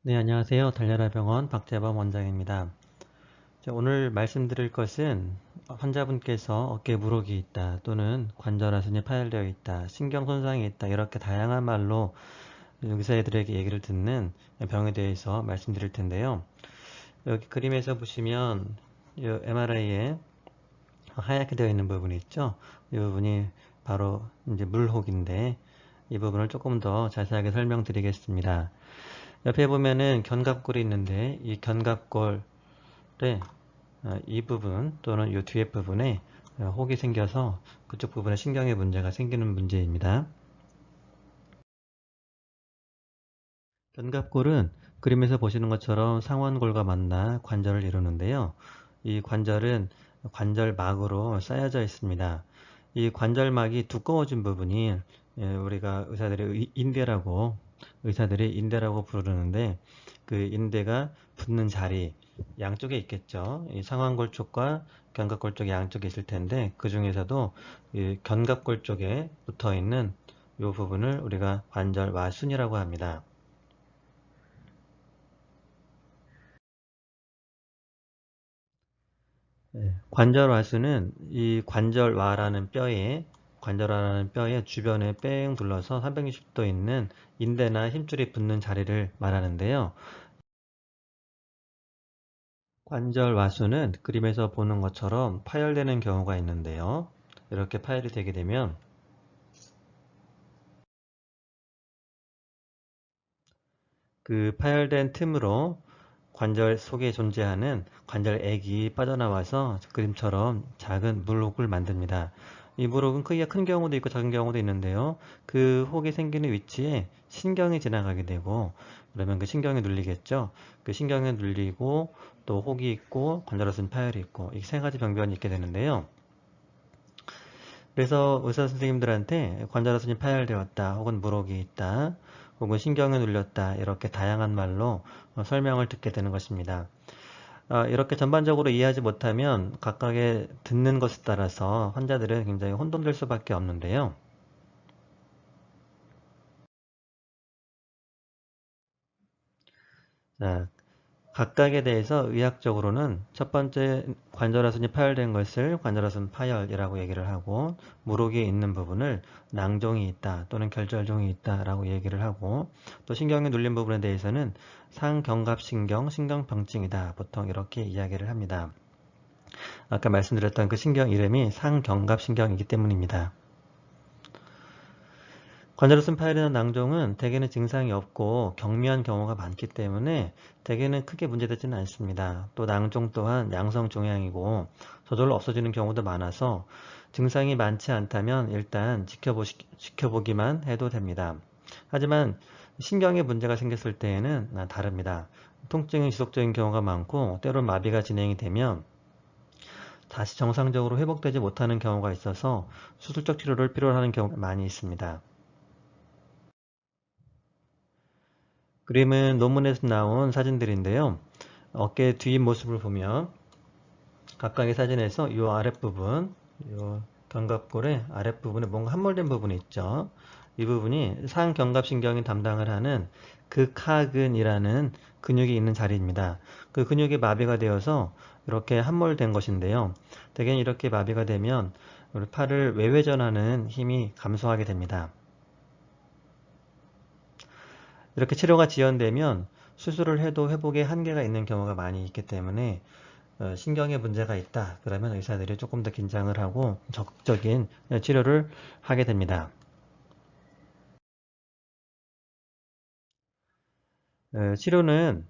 네, 안녕하세요. 달려라 병원 박재범 원장입니다. 오늘 말씀드릴 것은 환자분께서 어깨에 물혹이 있다 또는 관절하순이 파열되어 있다, 신경 손상이 있다, 이렇게 다양한 말로 의사들에게 얘기를 듣는 병에 대해서 말씀드릴 텐데요. 여기 그림에서 보시면 MRI에 하얗게 되어 있는 부분이 있죠. 이 부분이 바로 이제 물혹인데, 이 부분을 조금 더 자세하게 설명드리겠습니다. 옆에 보면은 견갑골이 있는데, 이 견갑골에 이 부분 또는 이 뒤에 부분에 혹이 생겨서 그쪽 부분에 신경에 문제가 생기는 문제입니다. 견갑골은 그림에서 보시는 것처럼 상완골과 만나 관절을 이루는데요. 이 관절은 관절막으로 쌓여져 있습니다. 이 관절막이 두꺼워진 부분이 우리가 의사들이 인대라고 부르는데, 그 인대가 붙는 자리 양쪽에 있겠죠. 이 상완골 쪽과 견갑골 쪽에 양쪽에 있을 텐데, 그 중에서도 이 견갑골 쪽에 붙어 있는 이 부분을 우리가 관절와순이라고 합니다. 관절와수는 이 관절화라는 뼈의 주변에 뺑 둘러서 360도 있는 인대나 힘줄이 붙는 자리를 말하는데요. 관절와수는 그림에서 보는 것처럼 파열되는 경우가 있는데요. 이렇게 파열이 되게 되면 그 파열된 틈으로 관절 속에 존재하는 관절액이 빠져나와서 그림처럼 작은 물혹을 만듭니다. 이 물혹은 크기가 큰 경우도 있고 작은 경우도 있는데요. 그 혹이 생기는 위치에 신경이 지나가게 되고, 그러면 그 신경이 눌리겠죠. 그 신경이 눌리고 또 혹이 있고 관절화순 파열이 있고, 이 세 가지 병변이 있게 되는데요. 그래서 의사 선생님들한테 관절화순이 파열되었다, 혹은 물혹이 있다, 혹은 신경이 눌렸다, 이렇게 다양한 말로 설명을 듣게 되는 것입니다. 이렇게 전반적으로 이해하지 못하면 각각의 듣는 것에 따라서 환자들은 굉장히 혼돈될 수밖에 없는데요. 자, 각각에 대해서 의학적으로는 첫 번째, 관절하순이 파열된 것을 관절하순 파열이라고 얘기를 하고, 물혹이 있는 부분을 낭종이 있다 또는 결절종이 있다 라고 얘기를 하고, 또 신경이 눌린 부분에 대해서는 상견갑신경 신경병증이다, 보통 이렇게 이야기를 합니다. 아까 말씀드렸던 그 신경 이름이 상견갑신경이기 때문입니다. 관절로슨 파열이나 낭종은 대개는 증상이 없고 경미한 경우가 많기 때문에 대개는 크게 문제되지는 않습니다. 또 낭종 또한 양성 종양이고 저절로 없어지는 경우도 많아서 증상이 많지 않다면 일단 지켜보기만 해도 됩니다. 하지만 신경에 문제가 생겼을 때에는 다릅니다. 통증이 지속적인 경우가 많고 때론 마비가 진행이 되면 다시 정상적으로 회복되지 못하는 경우가 있어서 수술적 치료를 필요로 하는 경우가 많이 있습니다. 그림은 논문에서 나온 사진들인데요. 어깨 뒷모습을 보면 각각의 사진에서 이 아랫부분, 이 견갑골의 아랫부분에 뭔가 함몰된 부분이 있죠. 이 부분이 상견갑신경이 담당을 하는 극하근이라는 근육이 있는 자리입니다. 그 근육이 마비가 되어서 이렇게 함몰된 것인데요. 대개는 이렇게 마비가 되면 우리 팔을 외회전하는 힘이 감소하게 됩니다. 이렇게 치료가 지연되면 수술을 해도 회복에 한계가 있는 경우가 많이 있기 때문에 신경에 문제가 있다 그러면 의사들이 조금 더 긴장을 하고 적극적인 치료를 하게 됩니다. 치료는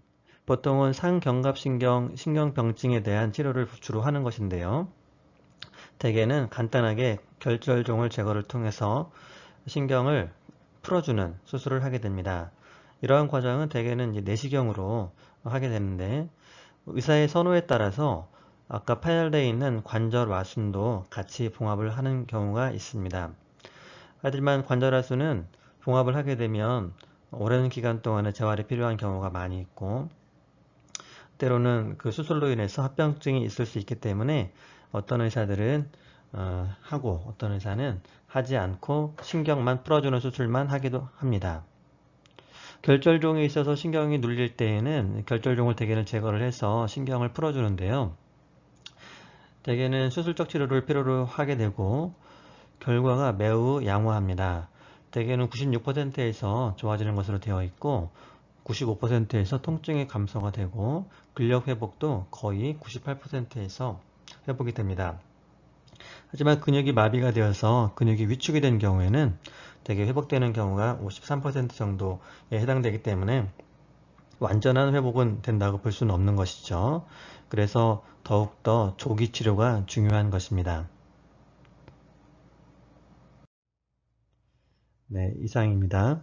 보통은 신경병증에 대한 치료를 주로 하는 것인데요. 대개는 간단하게 결절종을 제거를 통해서 신경을 풀어주는 수술을 하게 됩니다. 이러한 과정은 대개는 이제 내시경으로 하게 되는데, 의사의 선호에 따라서 아까 파열되어 있는 관절와순도 같이 봉합을 하는 경우가 있습니다. 하지만 관절하수는 봉합을 하게 되면 오랜 기간 동안에 재활이 필요한 경우가 많이 있고, 때로는 그 수술로 인해서 합병증이 있을 수 있기 때문에 어떤 의사들은 하고 어떤 의사는 하지 않고 신경만 풀어주는 수술만 하기도 합니다. 결절종에 있어서 신경이 눌릴 때에는 결절종을 대개는 제거를 해서 신경을 풀어주는데요. 대개는 수술적 치료를 필요로 하게 되고 결과가 매우 양호합니다. 대개는 96%에서 좋아지는 것으로 되어 있고 95%에서 통증의 감소가 되고 근력 회복도 거의 98%에서 회복이 됩니다. 하지만 근육이 마비가 되어서 근육이 위축이 된 경우에는 대개 회복되는 경우가 53% 정도에 해당되기 때문에 완전한 회복은 된다고 볼 수는 없는 것이죠. 그래서 더욱더 조기 치료가 중요한 것입니다. 네, 이상입니다.